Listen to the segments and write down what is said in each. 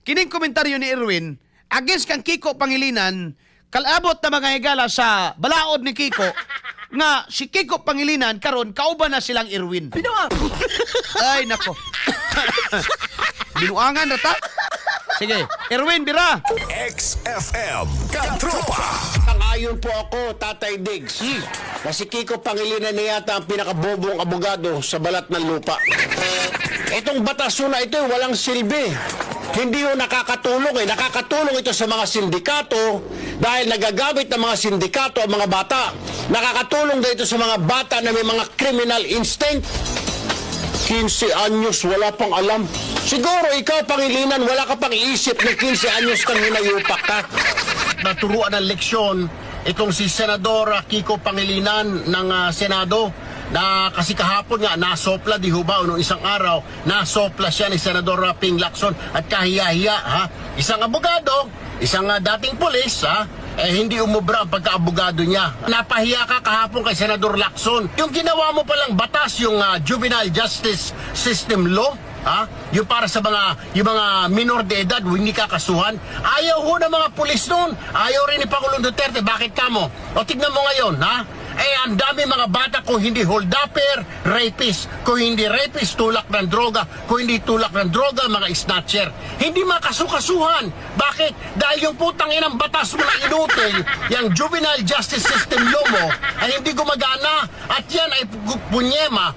kining komentaryo ni Erwin, against kang Kiko Pangilinan, kalabot na mga higala sa balaod ni Kiko, nga si Kiko Pangilinan, karon kauban na silang Erwin. Ay, nako. Binuangan na ta? Sige, Erwin, bira. XFM Katropa. Sangayon po ako, Tatay Diggs. Na si Kiko Pangilinan na yata ang pinakabobong abogado sa balat ng lupa. Itong batas na ito walang silbi. Hindi yung nakakatulong eh. Nakakatulong ito sa mga sindikato dahil nagagamit ng mga sindikato ang mga bata. Nakakatulong din ito sa mga bata na may mga criminal instinct. 15 anyos, wala pang alam. Siguro ikaw, Pangilinan, wala ka pang iisip na 15 anyos kang hinayupak ka. Naturuan ng leksyon itong si Senador Kiko Pangilinan ng Senado na kasi kahapon nga nasopla di ho ba noong isang araw nasopla siya ni Senador Ping Lacson at kahiya-hiya ha isang abogado isang dating pulis ha hindi umubra ang pagkaabogado niya. Napahiya ka kahapon kay Senador Lacson. Yung ginawa mo palang batas, yung Juvenile Justice System Law, ha? Yung para sa yung mga minor de edad, hindi kakasuhan. Ayaw ho ng mga pulis noon. Ayaw rin ni Pangulong Duterte. Bakit kamo? O tignan mo ngayon, ha? Ang dami mga bata kung hindi holdupper, rapist. Kung hindi rapist, tulak ng droga. Kung hindi tulak ng droga, mga snatcher. Hindi makasukasuhan. Bakit? Dahil yung putang inang batas mo na inutil, yung Juvenile Justice System Law mo, ay hindi gumagana. At yan ay punyema.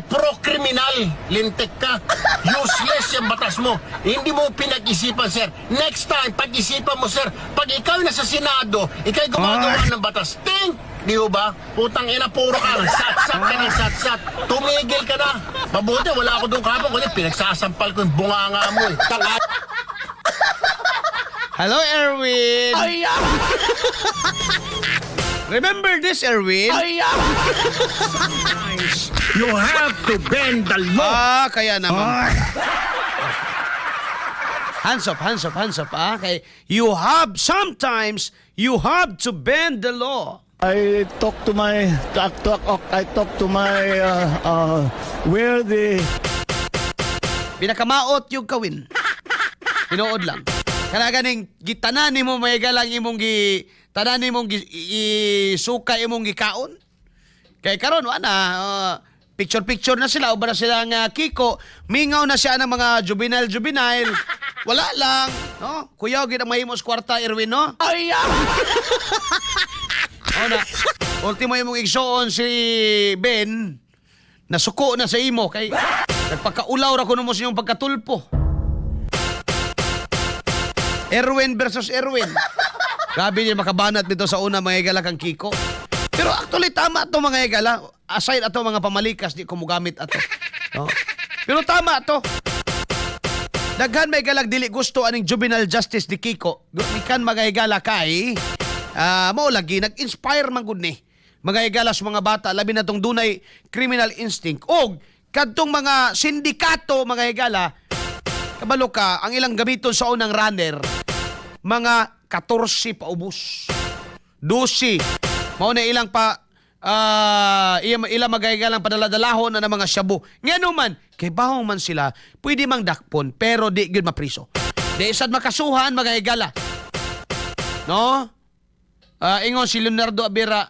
Pro-criminal. Lintik ka. Useless yung batas mo. Hindi mo pinag-isipan, sir. Next time, pag-isipan mo, sir. Pag ikaw nasa Senado, ikaw gumagawa ng batas. Ting! Di ba? Putang ina, puro ka. Sat-sat ka ng sat-sat. Tumigil ka na. Mabuti, wala ako doon kapag. Kasi pinagsasampal ko yung bunganga mo. Hello, Erwin. Remember this, Erwin? You have to bend the law. Kaya naman. Hands up, Okay, sometimes you have to bend the law. I talk to my where the Pinakamaot yung kawin. Tinuod lang. Kana ganing gitanan nimo may galang imong tanan nimong isuka imong gikaon. Kay karon ana picture na sila uban na sila nga Kiko, mingaw na siya ng mga juvenile. Wala lang, no? Kuya gid ang mahimos kwarta Erwin, no? Na ultimo imong igsoon si Ben nasuko na sa imo kay nagpakaulaw ra kuno mo sa inyong pagkatulpo. Erwin versus Erwin. Gabi niya makabanat dito sa una mga higala kang Kiko. Pero actually tama to mga higala. Aside ato mga pamalikas di ko mogamit ato. No? Pero tama to. Daghan may galag dili gusto aning juvenile justice di Kiko. Mikan mga higala kay mao lagi nag-inspire man gud ni. Mga higala sa mga bata labi na tong dunay criminal instinct og kadtong mga sindikato mga higala kabalo ka ang ilang gamiton sa unang runner mga 14 paubos. 12 mao na ilang ilang magaygalang padaladalahon na ng mga shabu. Ngano man, kay bahong man sila, pwede mang dakpon, pero di gyud mapriso. Di isad makasuhan, magayagala. No? Ingon si Leonardo Abira,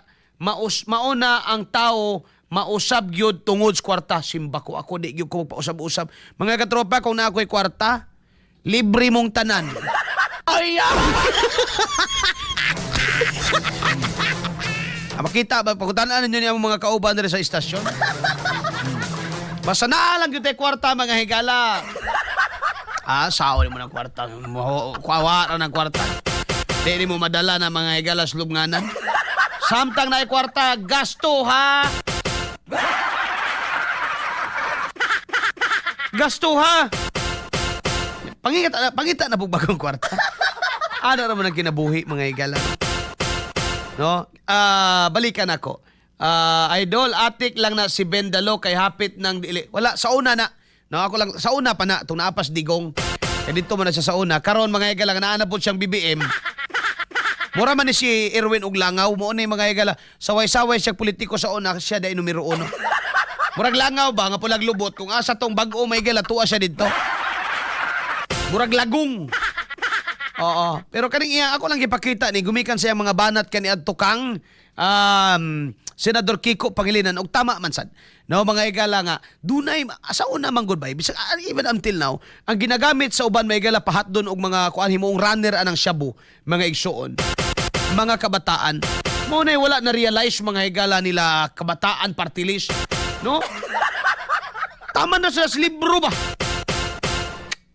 mauna ang tao, mausab gyud tungod sa kwarta. Simba ko ako, di gyud ko pausab-usab. Mga katropa, kung na ako'y kwarta, libre mong tanan. Makita ba pagkutan-an niyo ang mga kauban diri sa istasyon? Basta na lang gyud tay kwarta mga higala. Sao mo ng kwarta. Kuwara ng kwarta. Di mo madala na mga higala sa lubnganan. Samtang na kwarta, gasto ha. Gasto ha. Pangita na po bagong kwarta. Ano naman ang kinabuhi mga higala? No? Balikan ako. Idol, atik lang na si Bendalo kay hapit ng dili. Wala, sa una na. No, ako lang, sa una pa na. Itong naapas digong. Kaya dito mo na siya sa una. Karon mga higala, naanapot siyang BBM. Mura man ni si Erwin og langaw. Mo na yung mga higala. Saway-saway siyang politiko sa una. Siya dahil numero 1. Murag langaw ba? Nga pulag lubot. Kung asa tong bag-o mga higala, tuwa siya dito. Murag lagong. Oo. Pero kaning iya ako lang gipakita ni gumikan siya mga banat kani adto kang Senador Kiko Pangilinan og tama man sad. No mga higala nga dunay asa una man good bay bisag even until now ang ginagamit sa uban mga higala pahatdon og mga kuan himuong runner anang shabu mga igsuon. Mga kabataan mo na wala na realize mga higala nila kabataan party list, no? Tama na sa libro ba?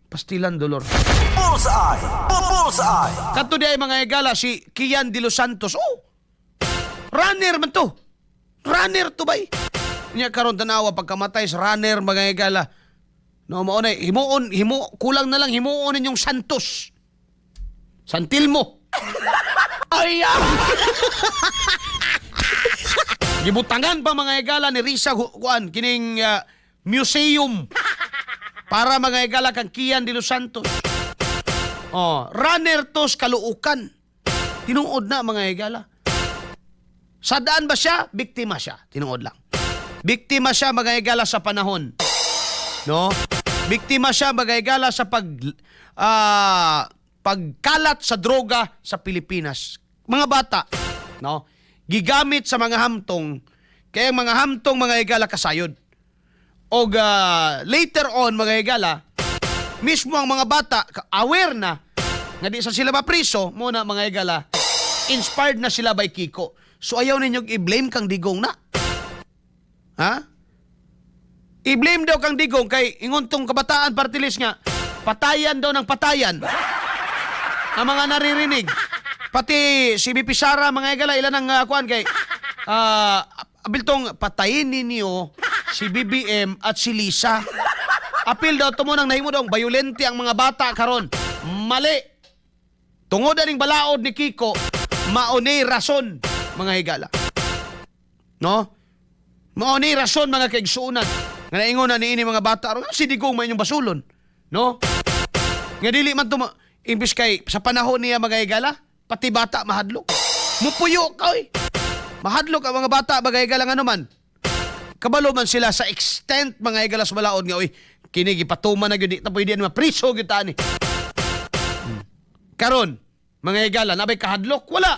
Pastilan dolor. Bullseye! Bullseye! Kato di ay mga higala si Kian de los Santos. Oh. Runner man to. Runner to bay. Nya karon tanawa pagkamatay sa runner mga higala. No mao na himo kulang na lang himuon ninyong Santos. Santilmo. Ay! Gibutangan pa mga higala ni Risa kuan kining museum para mga higala kang Kian de los Santos. Oh, runner tos kaluukan. Tinuod na mga higala. Sadaan ba siya? Biktima siya. Tinuod lang. Biktima siya mga higala sa panahon. No? Biktima siya mga higala sa pagkalat sa droga sa Pilipinas. Mga bata, no? Gigamit sa mga hamtong, kaya mga hamtong mga higala kasayod. O later on mga higala, mismo ang mga bata aware na nga di sa sila mapriso muna mga higala, inspired na sila by Kiko. So ayaw ninyong i-blame kang digong na. Ha? I-blame daw kang digong kay ingon tong kabataan party list nga patayan daw ng patayan ang mga naririnig. Pati si BP Sara mga higala ilan ang kuan kay abiltong patayin ninyo si BBM at si Lisa. Apil daw tumunang nahimo daw violente ang mga bata karon. Mali. Tungod aning balaod ni Kiko, maunay rason mga higala. No? Maunay rason mga kaigsuunan. Nga naingon na niini mga bata aron si digong may inyong basulon. No? Nga dili man to imbis kay sa panahon niya mga higala, pati bata mahadlok. Mupuyo ka oy. Mahadlok ang mga bata mga higala nga naman. Kabalo man sila sa extent mga higala sa balaod nga oy kini gipatuman na gyud di ta pwede na mapriso gyud ta ni. Karon mga higala nabay kahadlok wala.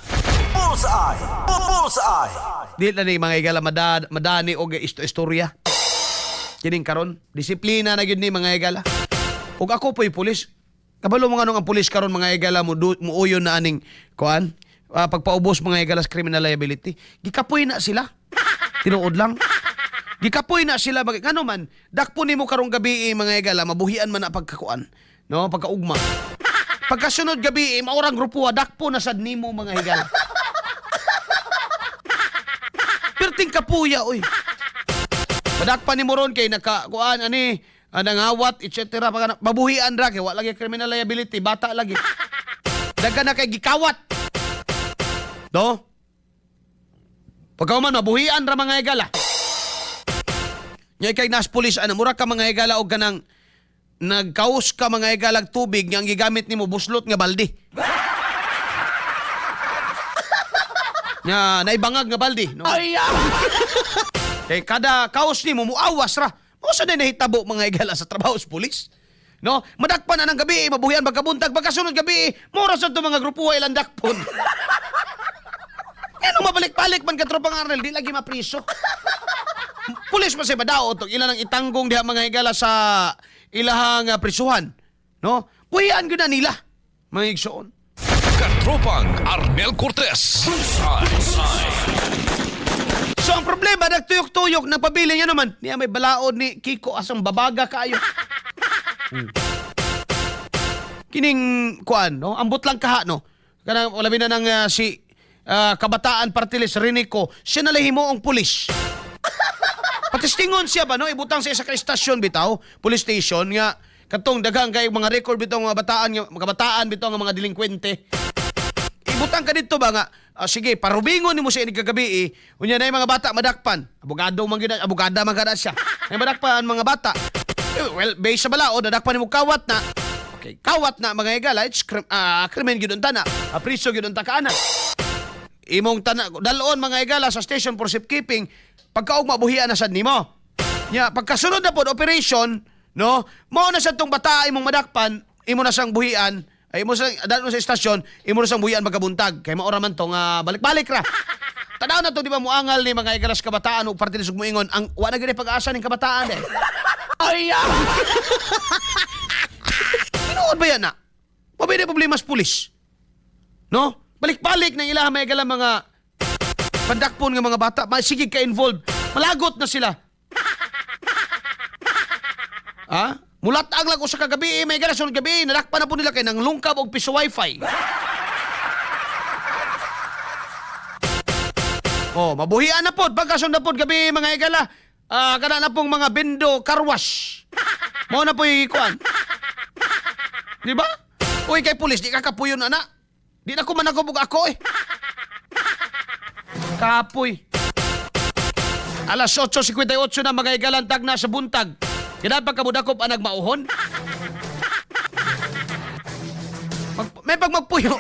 Bullseye! Bullseye! Di na ni mga higala madani og istorya. Kining karon disiplina na gyud ni mga higala. Ug ako po'y pulis. Kabalo mo nga nung ang pulis karon mga higala mo uyon na aning kuan pagpaubos mga higala sa criminal liability. Gikapoy na sila. Tinuod lang. Gikapoy na sila ngano man dakpo nimo karong gabi mga higala mabuhian man na pagkakuan no pagkaugma pagkasunod gabi maurang grupo dakpo na sad nimo mga higala perting kapuya oy padakpan nimo ron kay nakakuan ani nangawat etc mabuhian ra kay wa lagi criminal liability bata lagi daghan na kay gikawat do pagkauman mabuhian ra mga higala. Nya kay nas pulis mura ka mga higala og kanang nagkaus ka mga higala tubig nga ang gigamit nimo buslot nga balde. Nya naibangag nga balde, no? Kay kada kaos nimo muawas ra. Mo sa day nahitabo mga higala sa trabaho sa pulis. No? Madakpan na ng gabi, mabuhian magkabuntag pagkasunod gabi, mura sa to mga grupo ilang dakpon. Ano mabalik-balik man ka tropang Arnel, di lagi mapriso. Pulis pa siya madaot ilan ang itanggong diha mga higala sa ilahang prisuhan. No? Puhian ko na nila. Mga igsoon. Katropang Arnel Cortez. So ang problema, nagtuyok-tuyok, napabili niya naman. Niya may balaod ni Kiko asang babaga kayo. Kining kuan, no? Ambot lang kaha, no? Kanang labi na ng si kabataan partilis Rinico, siya nalihimo ang pulis. Patistingon siya ba, no? Ibutang sa isa ka istasyon bitaw, police station nga katong daghang kay mga record bitaw mga kabataan bitaw nga mga delinkwente. Ibutang ka dito ba nga sige, parubingon nimo siya ini kagabi unya na mga bata madakpan. Abogado man gid, abogada man kada siya. May madakpan mga bata. Well, based sa balaod nadakpan nimo kawat na. Okay, kawat na mga higala, it's krimen gyud unta na. Apriso gyud unta ka ana. Imong dalon mga higala sa station for safekeeping pagkaog mabuhian na sad nimo. Nya pagkasunod na pod operation, no? Mao na sa tong bata imong madakpan, imo na sang buhian, ay imo sang daan mo sa estasyon, imo na sang buhian magabuntag kay mao ra man to nga balik-balik ra. Tanaw na to di ba muangal ni mga igalas kabataan ug parte ni sugmuingon ang wa na gyud pag-asa ning kabataan eh. Ay! Tinuod ba yan na? Mabili problema sa pulis. No? Balik-balik na ilang may igalang mga pandakpon ng mga bata. Sige ka-involved. Malagot na sila. Ha? Mulatag lang ko sa kagabi, may ganasyon gabi, nadakpan na po nila kay nang lungkab og piso wifi. Oh, mabuhian na po, pagkason na po gabi mga igala. Kana na pong mga bindo karwash. Mao na po yung ikuan. Di ba? Uy, kay pulis, di ka kapuyon na. Di na ko managubog ako eh. Kapoy. Alas 8:58 na mga igalantag na sa buntag. Kinapag kamudakop ang nagmauhon? May pag magpuyo.